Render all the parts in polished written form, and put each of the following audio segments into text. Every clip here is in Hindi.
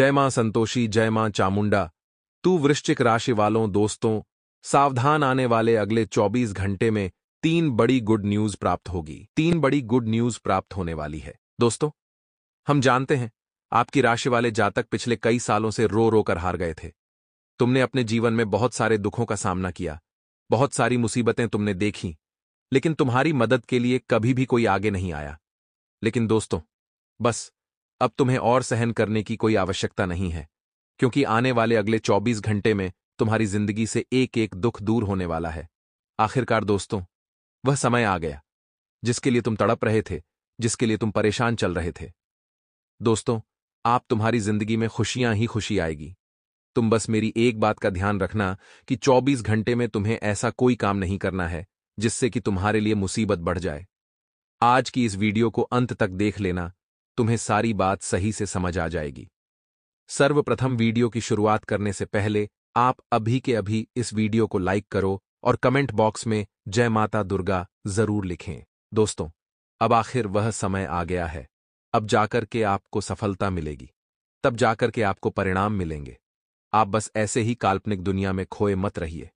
जय मां संतोषी, जय मां चामुंडा। तू वृश्चिक राशि वालों दोस्तों, सावधान, आने वाले अगले 24 घंटे में 3 बड़ी गुड न्यूज प्राप्त होगी। 3 बड़ी गुड न्यूज प्राप्त होने वाली है। दोस्तों, हम जानते हैं आपकी राशि वाले जातक पिछले कई सालों से रो रो कर हार गए थे। तुमने अपने जीवन में बहुत सारे दुखों का सामना किया, बहुत सारी मुसीबतें तुमने देखी, लेकिन तुम्हारी मदद के लिए कभी भी कोई आगे नहीं आया। लेकिन दोस्तों, बस अब तुम्हें और सहन करने की कोई आवश्यकता नहीं है, क्योंकि आने वाले अगले 24 घंटे में तुम्हारी जिंदगी से एक एक दुख दूर होने वाला है। आखिरकार दोस्तों, वह समय आ गया जिसके लिए तुम तड़प रहे थे, जिसके लिए तुम परेशान चल रहे थे। दोस्तों, आप तुम्हारी जिंदगी में खुशियां ही खुशी आएगी। तुम बस मेरी एक बात का ध्यान रखना कि 24 घंटे में तुम्हें ऐसा कोई काम नहीं करना है जिससे कि तुम्हारे लिए मुसीबत बढ़ जाए। आज की इस वीडियो को अंत तक देख लेना, तुम्हें सारी बात सही से समझ आ जाएगी। सर्वप्रथम वीडियो की शुरुआत करने से पहले आप अभी के अभी इस वीडियो को लाइक करो और कमेंट बॉक्स में जय माता दुर्गा जरूर लिखें। दोस्तों, अब आखिर वह समय आ गया है। अब जाकर के आपको सफलता मिलेगी, तब जाकर के आपको परिणाम मिलेंगे। आप बस ऐसे ही काल्पनिक दुनिया में खोए मत रहिए,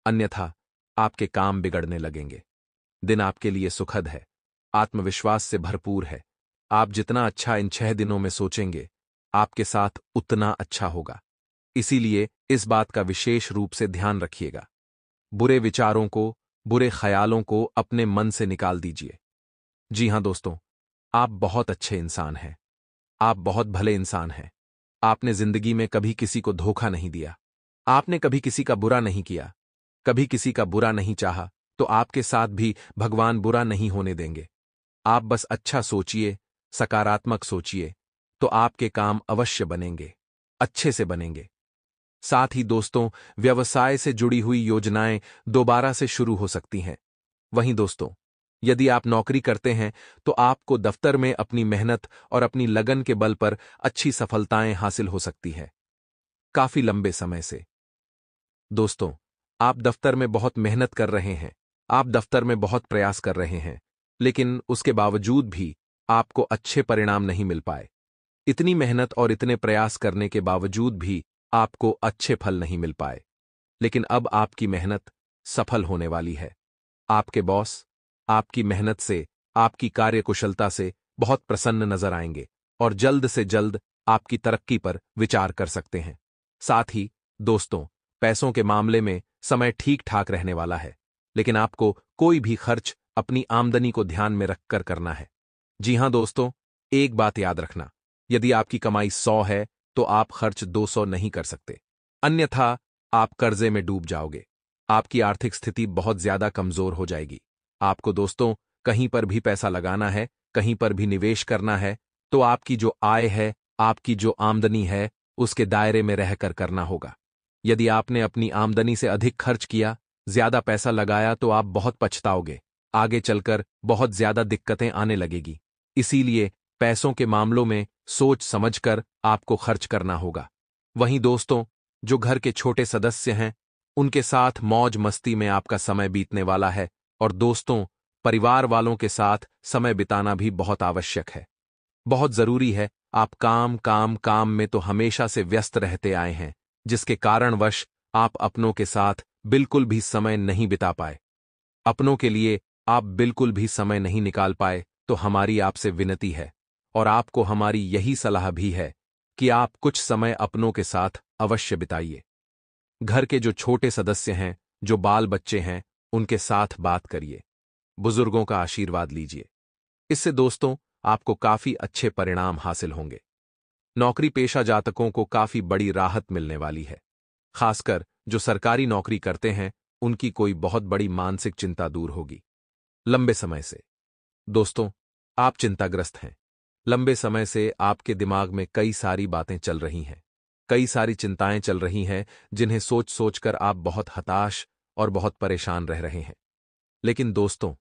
अन्यथा आपके काम बिगड़ने लगेंगे। दिन आपके लिए सुखद है, आत्मविश्वास से भरपूर है। आप जितना अच्छा इन 6 दिनों में सोचेंगे, आपके साथ उतना अच्छा होगा। इसीलिए इस बात का विशेष रूप से ध्यान रखिएगा। बुरे विचारों को, बुरे ख्यालों को अपने मन से निकाल दीजिए। जी हां दोस्तों, आप बहुत अच्छे इंसान हैं। आप बहुत भले इंसान हैं। आपने जिंदगी में कभी किसी को धोखा नहीं दिया। आपने कभी किसी का बुरा नहीं किया, कभी किसी का बुरा नहीं चाहा, तो आपके साथ भी भगवान बुरा नहीं होने देंगे। आप बस अच्छा सोचिए, सकारात्मक सोचिए, तो आपके काम अवश्य बनेंगे, अच्छे से बनेंगे। साथ ही दोस्तों, व्यवसाय से जुड़ी हुई योजनाएं दोबारा से शुरू हो सकती हैं। वहीं दोस्तों, यदि आप नौकरी करते हैं तो आपको दफ्तर में अपनी मेहनत और अपनी लगन के बल पर अच्छी सफलताएं हासिल हो सकती है, काफी लंबे समय से। दोस्तों, आप दफ्तर में बहुत मेहनत कर रहे हैं, आप दफ्तर में बहुत प्रयास कर रहे हैं, लेकिन उसके बावजूद भी आपको अच्छे परिणाम नहीं मिल पाए। इतनी मेहनत और इतने प्रयास करने के बावजूद भी आपको अच्छे फल नहीं मिल पाए। लेकिन अब आपकी मेहनत सफल होने वाली है। आपके बॉस आपकी मेहनत से, आपकी कार्यकुशलता से बहुत प्रसन्न नजर आएंगे और जल्द से जल्द आपकी तरक्की पर विचार कर सकते हैं। साथ ही दोस्तों, पैसों के मामले में समय ठीक ठाक रहने वाला है, लेकिन आपको कोई भी खर्च अपनी आमदनी को ध्यान में रखकर करना है। जी हां दोस्तों, एक बात याद रखना, यदि आपकी कमाई 100 है तो आप खर्च 200 नहीं कर सकते, अन्यथा आप कर्जे में डूब जाओगे। आपकी आर्थिक स्थिति बहुत ज्यादा कमजोर हो जाएगी। आपको दोस्तों कहीं पर भी पैसा लगाना है, कहीं पर भी निवेश करना है, तो आपकी जो आय है, आपकी जो आमदनी है, उसके दायरे में रहकर करना होगा। यदि आपने अपनी आमदनी से अधिक खर्च किया, ज्यादा पैसा लगाया, तो आप बहुत पछताओगे। आगे चलकर बहुत ज्यादा दिक्कतें आने लगेगी। इसीलिए पैसों के मामलों में सोच समझकर आपको खर्च करना होगा। वहीं दोस्तों, जो घर के छोटे सदस्य हैं, उनके साथ मौज मस्ती में आपका समय बीतने वाला है। और दोस्तों, परिवार वालों के साथ समय बिताना भी बहुत आवश्यक है, बहुत जरूरी है। आप काम काम काम में तो हमेशा से व्यस्त रहते आए हैं, जिसके कारणवश आप अपनों के साथ बिल्कुल भी समय नहीं बिता पाए। अपनों के लिए आप बिल्कुल भी समय नहीं निकाल पाए, तो हमारी आपसे विनती है और आपको हमारी यही सलाह भी है कि आप कुछ समय अपनों के साथ अवश्य बिताइए। घर के जो छोटे सदस्य हैं, जो बाल बच्चे हैं, उनके साथ बात करिए, बुजुर्गों का आशीर्वाद लीजिए। इससे दोस्तों आपको काफी अच्छे परिणाम हासिल होंगे। नौकरी पेशा जातकों को काफी बड़ी राहत मिलने वाली है। खासकर जो सरकारी नौकरी करते हैं, उनकी कोई बहुत बड़ी मानसिक चिंता दूर होगी। लंबे समय से दोस्तों आप चिंताग्रस्त हैं। लंबे समय से आपके दिमाग में कई सारी बातें चल रही हैं, कई सारी चिंताएं चल रही हैं, जिन्हें सोच सोचकर आप बहुत हताश और बहुत परेशान रह रहे हैं। लेकिन दोस्तों,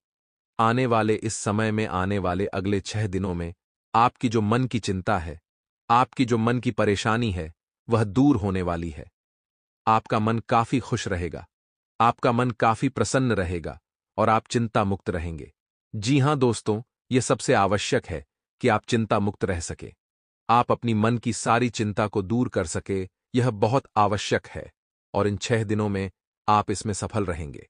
आने वाले इस समय में, आने वाले अगले 6 दिनों में आपकी जो मन की चिंता है, आपकी जो मन की परेशानी है, वह दूर होने वाली है। आपका मन काफी खुश रहेगा, आपका मन काफी प्रसन्न रहेगा और आप चिंता मुक्त रहेंगे। जी हां दोस्तों, यह सबसे आवश्यक है कि आप चिंता मुक्त रह सके। आप अपनी मन की सारी चिंता को दूर कर सके, यह बहुत आवश्यक है और इन 6 दिनों में आप इसमें सफल रहेंगे।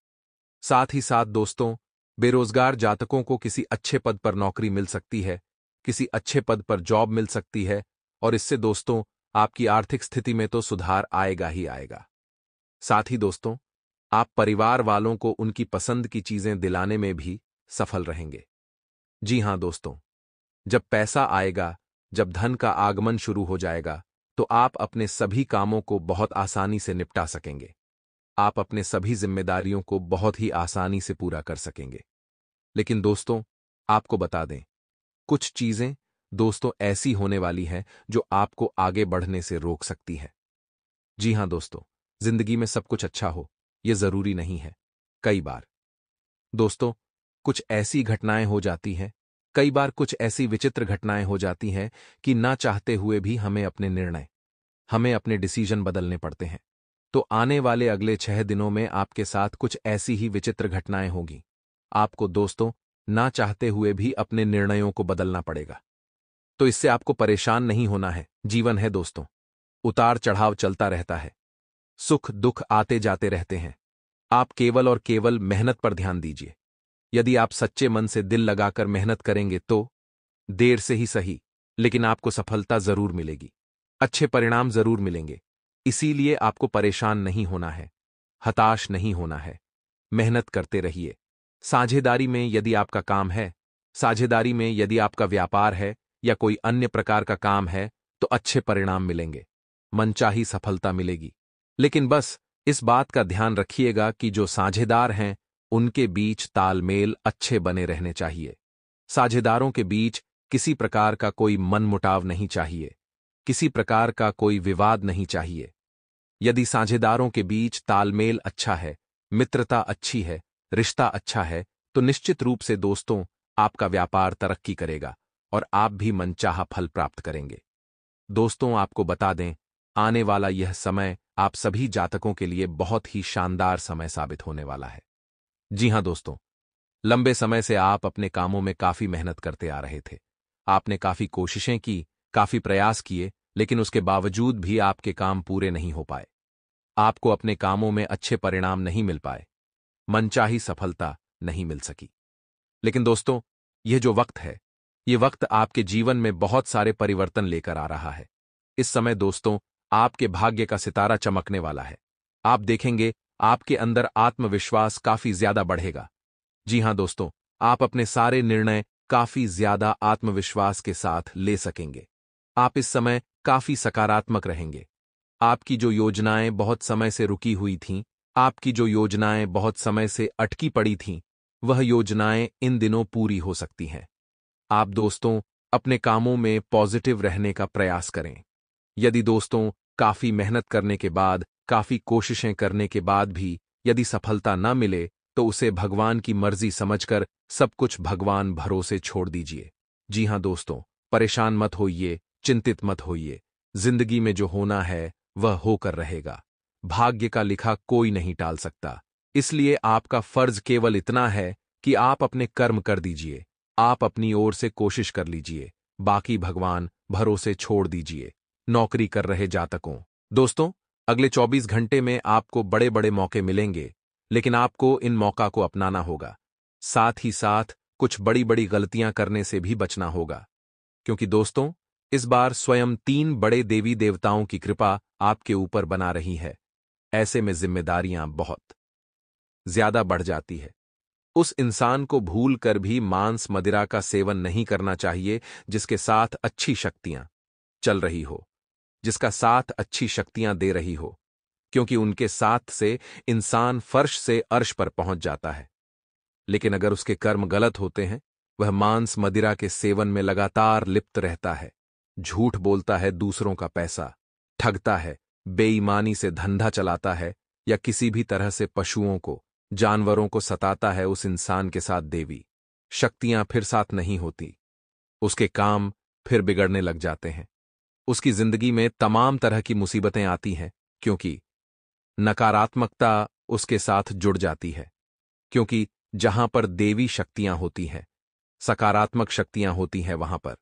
साथ ही साथ दोस्तों, बेरोजगार जातकों को किसी अच्छे पद पर नौकरी मिल सकती है, किसी अच्छे पद पर जॉब मिल सकती है और इससे दोस्तों आपकी आर्थिक स्थिति में तो सुधार आएगा ही आएगा। साथ ही दोस्तों, आप परिवार वालों को उनकी पसंद की चीजें दिलाने में भी सफल रहेंगे। जी हां दोस्तों, जब पैसा आएगा, जब धन का आगमन शुरू हो जाएगा, तो आप अपने सभी कामों को बहुत आसानी से निपटा सकेंगे। आप अपने सभी जिम्मेदारियों को बहुत ही आसानी से पूरा कर सकेंगे। लेकिन दोस्तों, आपको बता दें, कुछ चीजें दोस्तों ऐसी होने वाली हैं जो आपको आगे बढ़ने से रोक सकती है। जी हां दोस्तों, जिंदगी में सब कुछ अच्छा हो, यह जरूरी नहीं है। कई बार दोस्तों कुछ ऐसी घटनाएं हो जाती हैं, कई बार कुछ ऐसी विचित्र घटनाएं हो जाती हैं कि ना चाहते हुए भी हमें अपने डिसीजन बदलने पड़ते हैं। तो आने वाले अगले 6 दिनों में आपके साथ कुछ ऐसी ही विचित्र घटनाएं होंगी। आपको दोस्तों ना चाहते हुए भी अपने निर्णयों को बदलना पड़ेगा। तो इससे आपको परेशान नहीं होना है। जीवन है दोस्तों, उतार चढ़ाव चलता रहता है, सुख दुख आते जाते रहते हैं। आप केवल और केवल मेहनत पर ध्यान दीजिए। यदि आप सच्चे मन से दिल लगाकर मेहनत करेंगे तो देर से ही सही, लेकिन आपको सफलता जरूर मिलेगी, अच्छे परिणाम जरूर मिलेंगे। इसीलिए आपको परेशान नहीं होना है, हताश नहीं होना है, मेहनत करते रहिए। साझेदारी में यदि आपका काम है, साझेदारी में यदि आपका व्यापार है या कोई अन्य प्रकार का काम है, तो अच्छे परिणाम मिलेंगे, मनचाही सफलता मिलेगी। लेकिन बस इस बात का ध्यान रखिएगा कि जो साझेदार हैं उनके बीच तालमेल अच्छे बने रहने चाहिए। साझेदारों के बीच किसी प्रकार का कोई मनमुटाव नहीं चाहिए, किसी प्रकार का कोई विवाद नहीं चाहिए। यदि साझेदारों के बीच तालमेल अच्छा है, मित्रता अच्छी है, रिश्ता अच्छा है, तो निश्चित रूप से दोस्तों आपका व्यापार तरक्की करेगा और आप भी मनचाहा फल प्राप्त करेंगे। दोस्तों आपको बता दें, आने वाला यह समय आप सभी जातकों के लिए बहुत ही शानदार समय साबित होने वाला है। जी हां दोस्तों, लंबे समय से आप अपने कामों में काफी मेहनत करते आ रहे थे। आपने काफी कोशिशें की, काफी प्रयास किए, लेकिन उसके बावजूद भी आपके काम पूरे नहीं हो पाए। आपको अपने कामों में अच्छे परिणाम नहीं मिल पाए, मनचाही सफलता नहीं मिल सकी। लेकिन दोस्तों, यह जो वक्त है, यह वक्त आपके जीवन में बहुत सारे परिवर्तन लेकर आ रहा है। इस समय दोस्तों आपके भाग्य का सितारा चमकने वाला है। आप देखेंगे आपके अंदर आत्मविश्वास काफी ज्यादा बढ़ेगा। जी हां दोस्तों, आप अपने सारे निर्णय काफी ज्यादा आत्मविश्वास के साथ ले सकेंगे। आप इस समय काफी सकारात्मक रहेंगे। आपकी जो योजनाएं बहुत समय से रुकी हुई थीं, आपकी जो योजनाएं बहुत समय से अटकी पड़ी थीं, वह योजनाएं इन दिनों पूरी हो सकती हैं। आप दोस्तों अपने कामों में पॉजिटिव रहने का प्रयास करें। यदि दोस्तों काफी मेहनत करने के बाद, काफी कोशिशें करने के बाद भी यदि सफलता न मिले, तो उसे भगवान की मर्जी समझकर सब कुछ भगवान भरोसे छोड़ दीजिए। जी हां दोस्तों, परेशान मत होइए, चिंतित मत होइए। जिंदगी में जो होना है वह होकर रहेगा। भाग्य का लिखा कोई नहीं टाल सकता। इसलिए आपका फर्ज केवल इतना है कि आप अपने कर्म कर दीजिए, आप अपनी ओर से कोशिश कर लीजिए, बाकी भगवान भरोसे छोड़ दीजिए। नौकरी कर रहे जातकों, दोस्तों अगले 24 घंटे में आपको बड़े बड़े मौके मिलेंगे, लेकिन आपको इन मौका को अपनाना होगा। साथ ही साथ कुछ बड़ी बड़ी गलतियां करने से भी बचना होगा, क्योंकि दोस्तों इस बार स्वयं 3 बड़े देवी देवताओं की कृपा आपके ऊपर बना रही है। ऐसे में जिम्मेदारियां बहुत ज्यादा बढ़ जाती है। उस इंसान को भूल कर भी मांस मदिरा का सेवन नहीं करना चाहिए जिसके साथ अच्छी शक्तियां चल रही हो, जिसका साथ अच्छी शक्तियां दे रही हो, क्योंकि उनके साथ से इंसान फर्श से अर्श पर पहुंच जाता है। लेकिन अगर उसके कर्म गलत होते हैं, वह मांस मदिरा के सेवन में लगातार लिप्त रहता है, झूठ बोलता है, दूसरों का पैसा ठगता है, बेईमानी से धंधा चलाता है या किसी भी तरह से पशुओं को, जानवरों को सताता है, उस इंसान के साथ देवी शक्तियां फिर साथ नहीं होती। उसके काम फिर बिगड़ने लग जाते हैं। उसकी जिंदगी में तमाम तरह की मुसीबतें आती हैं, क्योंकि नकारात्मकता उसके साथ जुड़ जाती है। क्योंकि जहां पर देवी शक्तियां होती हैं, सकारात्मक शक्तियां होती हैं, वहां पर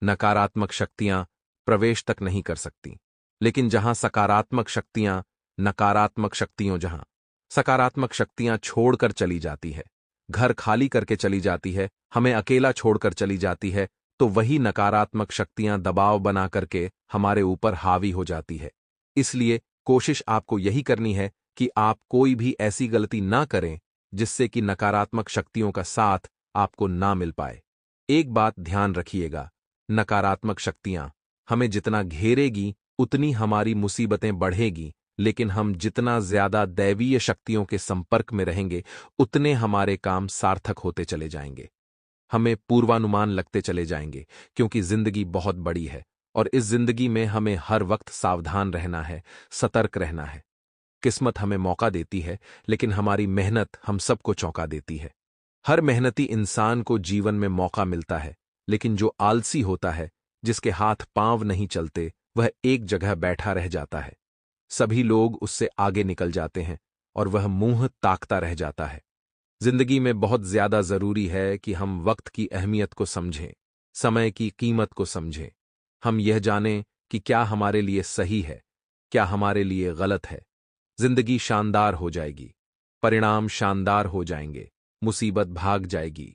नकारात्मक शक्तियां प्रवेश तक नहीं कर सकती। लेकिन जहां सकारात्मक शक्तियां नकारात्मक शक्तियों जहां सकारात्मक शक्तियां छोड़कर चली जाती है, घर खाली करके चली जाती है, हमें अकेला छोड़कर चली जाती है, तो वही नकारात्मक शक्तियां दबाव बना करके हमारे ऊपर हावी हो जाती है। इसलिए कोशिश आपको यही करनी है कि आप कोई भी ऐसी गलती ना करें जिससे कि नकारात्मक शक्तियों का साथ आपको ना मिल पाए। एक बात ध्यान रखिएगा, नकारात्मक शक्तियां हमें जितना घेरेगी उतनी हमारी मुसीबतें बढ़ेगी, लेकिन हम जितना ज्यादा दैवीय शक्तियों के संपर्क में रहेंगे उतने हमारे काम सार्थक होते चले जाएंगे। हमें पूर्वानुमान लगते चले जाएंगे, क्योंकि जिंदगी बहुत बड़ी है और इस जिंदगी में हमें हर वक्त सावधान रहना है, सतर्क रहना है। किस्मत हमें मौका देती है, लेकिन हमारी मेहनत हम सबको चौंका देती है। हर मेहनती इंसान को जीवन में मौका मिलता है, लेकिन जो आलसी होता है, जिसके हाथ पांव नहीं चलते, वह एक जगह बैठा रह जाता है। सभी लोग उससे आगे निकल जाते हैं और वह मुंह ताकता रह जाता है। जिंदगी में बहुत ज्यादा जरूरी है कि हम वक्त की अहमियत को समझें, समय की कीमत को समझें। हम यह जानें कि क्या हमारे लिए सही है, क्या हमारे लिए गलत है। जिंदगी शानदार हो जाएगी, परिणाम शानदार हो जाएंगे, मुसीबत भाग जाएगी।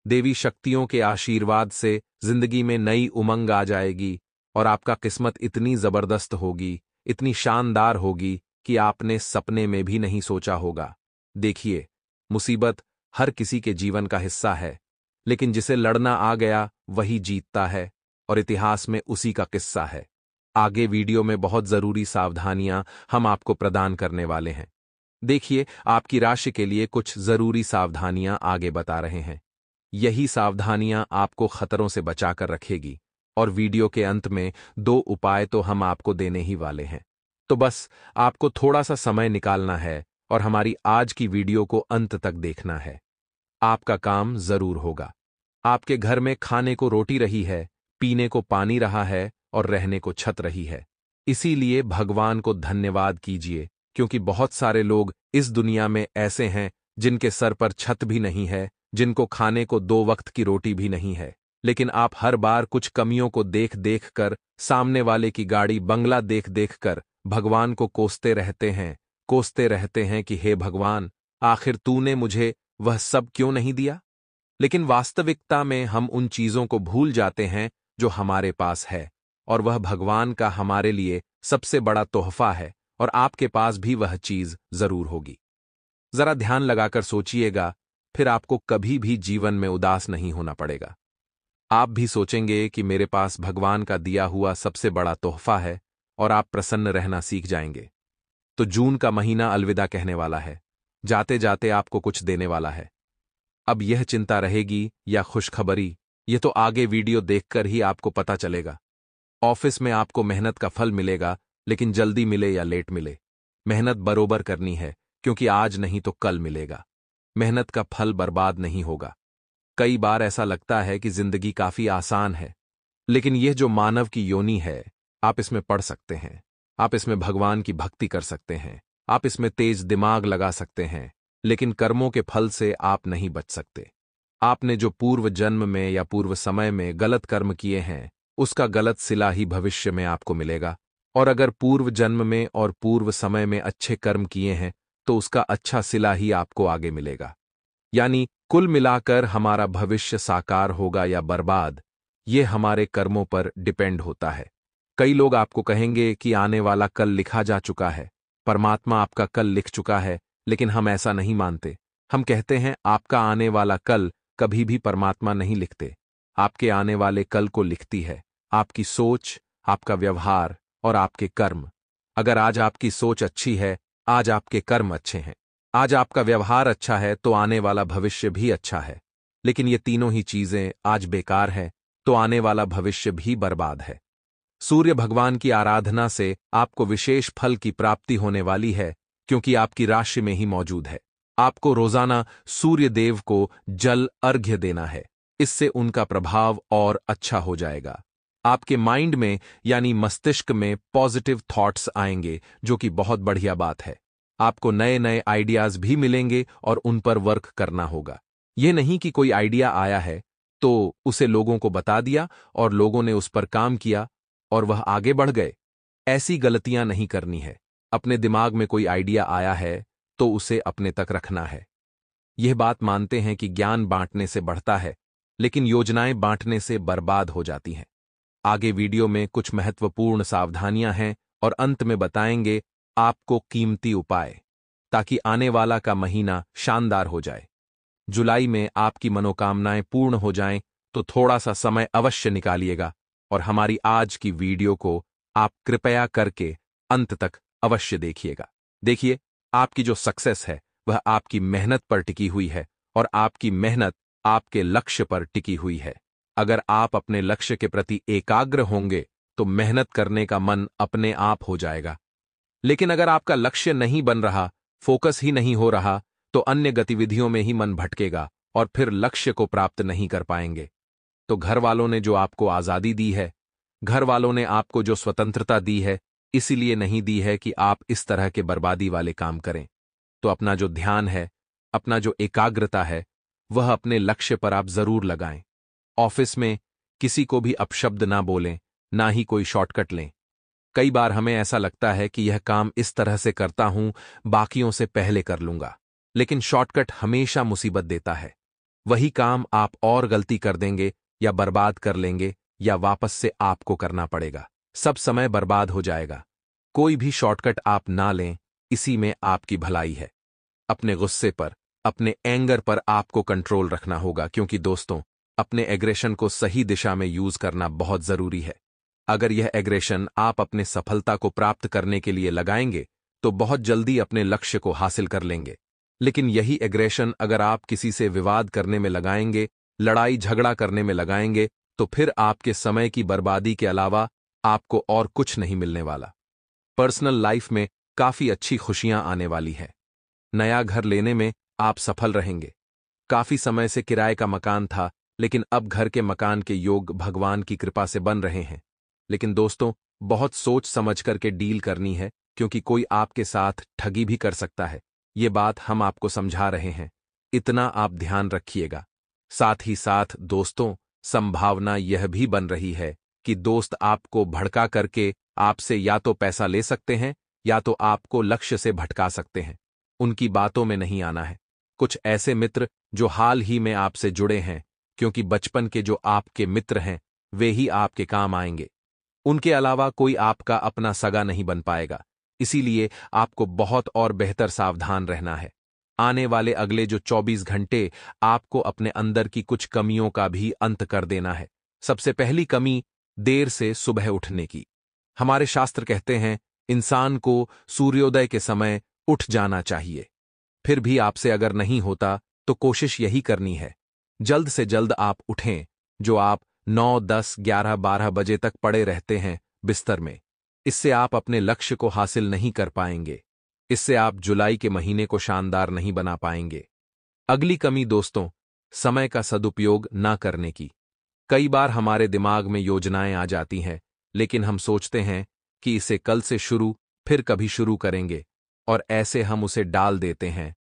देवी शक्तियों के आशीर्वाद से जिंदगी में नई उमंग आ जाएगी और आपका किस्मत इतनी जबरदस्त होगी, इतनी शानदार होगी कि आपने सपने में भी नहीं सोचा होगा। देखिए, मुसीबत हर किसी के जीवन का हिस्सा है, लेकिन जिसे लड़ना आ गया वही जीतता है और इतिहास में उसी का किस्सा है। आगे वीडियो में बहुत जरूरी सावधानियां हम आपको प्रदान करने वाले हैं। देखिए, आपकी राशि के लिए कुछ जरूरी सावधानियां आगे बता रहे हैं। यही सावधानियां आपको खतरों से बचाकर रखेगी और वीडियो के अंत में 2 उपाय तो हम आपको देने ही वाले हैं। तो बस आपको थोड़ा सा समय निकालना है और हमारी आज की वीडियो को अंत तक देखना है। आपका काम जरूर होगा। आपके घर में खाने को रोटी रही है, पीने को पानी रहा है और रहने को छत रही है। इसीलिए भगवान को धन्यवाद कीजिए, क्योंकि बहुत सारे लोग इस दुनिया में ऐसे हैं जिनके सर पर छत भी नहीं है, जिनको खाने को 2 वक्त की रोटी भी नहीं है। लेकिन आप हर बार कुछ कमियों को देख देख कर, सामने वाले की गाड़ी बंगला देख देख कर भगवान को कोसते रहते हैं कि हे भगवान, आखिर तूने मुझे वह सब क्यों नहीं दिया। लेकिन वास्तविकता में हम उन चीजों को भूल जाते हैं जो हमारे पास है, और वह भगवान का हमारे लिए सबसे बड़ा तोहफा है, और आपके पास भी वह चीज जरूर होगी। जरा ध्यान लगाकर सोचिएगा, फिर आपको कभी भी जीवन में उदास नहीं होना पड़ेगा। आप भी सोचेंगे कि मेरे पास भगवान का दिया हुआ सबसे बड़ा तोहफा है, और आप प्रसन्न रहना सीख जाएंगे। तो जून का महीना अलविदा कहने वाला है, जाते जाते आपको कुछ देने वाला है। अब यह चिंता रहेगी या खुशखबरी, ये तो आगे वीडियो देखकर ही आपको पता चलेगा। ऑफिस में आपको मेहनत का फल मिलेगा, लेकिन जल्दी मिले या लेट मिले, मेहनत बरोबर करनी है, क्योंकि आज नहीं तो कल मिलेगा। मेहनत का फल बर्बाद नहीं होगा। कई बार ऐसा लगता है कि जिंदगी काफी आसान है, लेकिन यह जो मानव की योनि है, आप इसमें पढ़ सकते हैं, आप इसमें भगवान की भक्ति कर सकते हैं, आप इसमें तेज दिमाग लगा सकते हैं, लेकिन कर्मों के फल से आप नहीं बच सकते। आपने जो पूर्व जन्म में या पूर्व समय में गलत कर्म किए हैं, उसका गलत सिला ही भविष्य में आपको मिलेगा। और अगर पूर्व जन्म में और पूर्व समय में अच्छे कर्म किए हैं, तो उसका अच्छा सिला ही आपको आगे मिलेगा। यानी कुल मिलाकर हमारा भविष्य साकार होगा या बर्बाद, ये हमारे कर्मों पर डिपेंड होता है। कई लोग आपको कहेंगे कि आने वाला कल लिखा जा चुका है, परमात्मा आपका कल लिख चुका है, लेकिन हम ऐसा नहीं मानते। हम कहते हैं आपका आने वाला कल कभी भी परमात्मा नहीं लिखते। आपके आने वाले कल को लिखती है आपकी सोच, आपका व्यवहार और आपके कर्म। अगर आज आपकी सोच अच्छी है, आज आपके कर्म अच्छे हैं, आज आपका व्यवहार अच्छा है, तो आने वाला भविष्य भी अच्छा है। लेकिन ये तीनों ही चीजें आज बेकार है, तो आने वाला भविष्य भी बर्बाद है। सूर्य भगवान की आराधना से आपको विशेष फल की प्राप्ति होने वाली है, क्योंकि आपकी राशि में ही मौजूद है। आपको रोजाना सूर्य देव को जल अर्घ्य देना है, इससे उनका प्रभाव और अच्छा हो जाएगा। आपके माइंड में यानी मस्तिष्क में पॉजिटिव थॉट्स आएंगे, जो कि बहुत बढ़िया बात है। आपको नए नए आइडियाज भी मिलेंगे और उन पर वर्क करना होगा। यह नहीं कि कोई आइडिया आया है तो उसे लोगों को बता दिया और लोगों ने उस पर काम किया और वह आगे बढ़ गए। ऐसी गलतियां नहीं करनी है। अपने दिमाग में कोई आइडिया आया है तो उसे अपने तक रखना है। यह बात मानते हैं कि ज्ञान बांटने से बढ़ता है, लेकिन योजनाएं बांटने से बर्बाद हो जाती हैं। आगे वीडियो में कुछ महत्वपूर्ण सावधानियां हैं और अंत में बताएंगे आपको कीमती उपाय, ताकि आने वाला का महीना शानदार हो जाए। जुलाई में आपकी मनोकामनाएं पूर्ण हो जाएं, तो थोड़ा सा समय अवश्य निकालिएगा और हमारी आज की वीडियो को आप कृपया करके अंत तक अवश्य देखिएगा। देखिए, आपकी जो सक्सेस है वह आपकी मेहनत पर टिकी हुई है और आपकी मेहनत आपके लक्ष्य पर टिकी हुई है। अगर आप अपने लक्ष्य के प्रति एकाग्र होंगे तो मेहनत करने का मन अपने आप हो जाएगा। लेकिन अगर आपका लक्ष्य नहीं बन रहा, फोकस ही नहीं हो रहा, तो अन्य गतिविधियों में ही मन भटकेगा और फिर लक्ष्य को प्राप्त नहीं कर पाएंगे। तो घर वालों ने जो आपको आजादी दी है, घर वालों ने आपको जो स्वतंत्रता दी है, इसीलिए नहीं दी है कि आप इस तरह के बर्बादी वाले काम करें। तो अपना जो ध्यान है, अपना जो एकाग्रता है, वह अपने लक्ष्य पर आप जरूर लगाएं। ऑफिस में किसी को भी अपशब्द ना बोलें, ना ही कोई शॉर्टकट लें। कई बार हमें ऐसा लगता है कि यह काम इस तरह से करता हूं, बाकियों से पहले कर लूंगा, लेकिन शॉर्टकट हमेशा मुसीबत देता है। वही काम आप और गलती कर देंगे या बर्बाद कर लेंगे या वापस से आपको करना पड़ेगा। सब समय बर्बाद हो जाएगा। कोई भी शॉर्टकट आप ना लें, इसी में आपकी भलाई है। अपने गुस्से पर, अपने एंगर पर आपको कंट्रोल रखना होगा, क्योंकि दोस्तों, अपने एग्रेशन को सही दिशा में यूज करना बहुत जरूरी है। अगर यह एग्रेशन आप अपने सफलता को प्राप्त करने के लिए लगाएंगे तो बहुत जल्दी अपने लक्ष्य को हासिल कर लेंगे। लेकिन यही एग्रेशन अगर आप किसी से विवाद करने में लगाएंगे, लड़ाई झगड़ा करने में लगाएंगे, तो फिर आपके समय की बर्बादी के अलावा आपको और कुछ नहीं मिलने वाला। पर्सनल लाइफ में काफी अच्छी खुशियां आने वाली है। नया घर लेने में आप सफल रहेंगे। काफी समय से किराए का मकान था, लेकिन अब घर के मकान के योग भगवान की कृपा से बन रहे हैं। लेकिन दोस्तों, बहुत सोच समझ करके डील करनी है, क्योंकि कोई आपके साथ ठगी भी कर सकता है। ये बात हम आपको समझा रहे हैं, इतना आप ध्यान रखिएगा। साथ ही साथ दोस्तों, संभावना यह भी बन रही है कि दोस्त आपको भड़का करके आपसे या तो पैसा ले सकते हैं या तो आपको लक्ष्य से भटका सकते हैं। उनकी बातों में नहीं आना है। कुछ ऐसे मित्र जो हाल ही में आपसे जुड़े हैं, क्योंकि बचपन के जो आपके मित्र हैं वे ही आपके काम आएंगे। उनके अलावा कोई आपका अपना सगा नहीं बन पाएगा। इसीलिए आपको बहुत और बेहतर सावधान रहना है। आने वाले अगले जो 24 घंटे आपको अपने अंदर की कुछ कमियों का भी अंत कर देना है। सबसे पहली कमी, देर से सुबह उठने की। हमारे शास्त्र कहते हैं इंसान को सूर्योदय के समय उठ जाना चाहिए। फिर भी आपसे अगर नहीं होता तो कोशिश यही करनी है, जल्द से जल्द आप उठें। जो आप 9, 10, 11, 12 बजे तक पड़े रहते हैं बिस्तर में, इससे आप अपने लक्ष्य को हासिल नहीं कर पाएंगे। इससे आप जुलाई के महीने को शानदार नहीं बना पाएंगे। अगली कमी दोस्तों, समय का सदुपयोग ना करने की। कई बार हमारे दिमाग में योजनाएं आ जाती हैं, लेकिन हम सोचते हैं कि इसे कल से शुरू, फिर कभी शुरू करेंगे, और ऐसे हम उसे डाल देते हैं